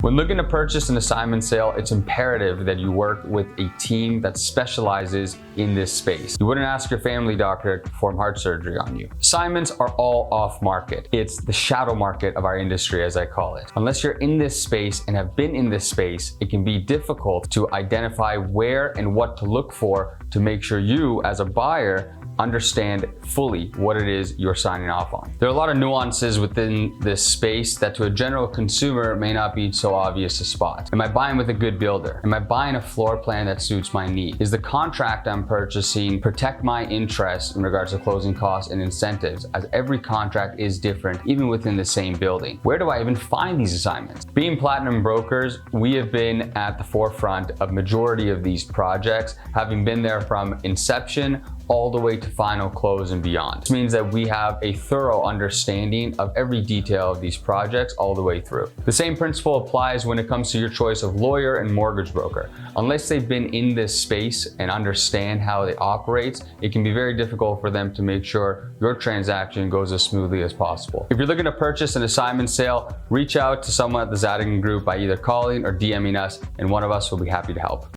When looking to purchase an assignment sale, it's imperative that you work with a team that specializes in this space. You wouldn't ask your family doctor to perform heart surgery on you. Assignments are all off market. It's the shadow market of our industry, as I call it. Unless you're in this space and have been in this space, it can be difficult to identify where and what to look for to make sure you, as a buyer, understand fully what it is you're signing off on. There are a lot of nuances within this space that to a general consumer may not be so obvious to spot. Am I buying with a good builder? Am I buying a floor plan that suits my need? Is the contract I'm purchasing protect my interests in regards to closing costs and incentives, as every contract is different even within the same building? Where do I even find these assignments? Being Platinum Brokers, we have been at the forefront of majority of these projects, having been there from inception all the way to final close and beyond. This means that we have a thorough understanding of every detail of these projects all the way through. The same principle applies when it comes to your choice of lawyer and mortgage broker. Unless they've been in this space and understand how it operates, it can be very difficult for them to make sure your transaction goes as smoothly as possible. If you're looking to purchase an assignment sale, reach out to someone at the Zadigan Group by either calling or DMing us, and one of us will be happy to help.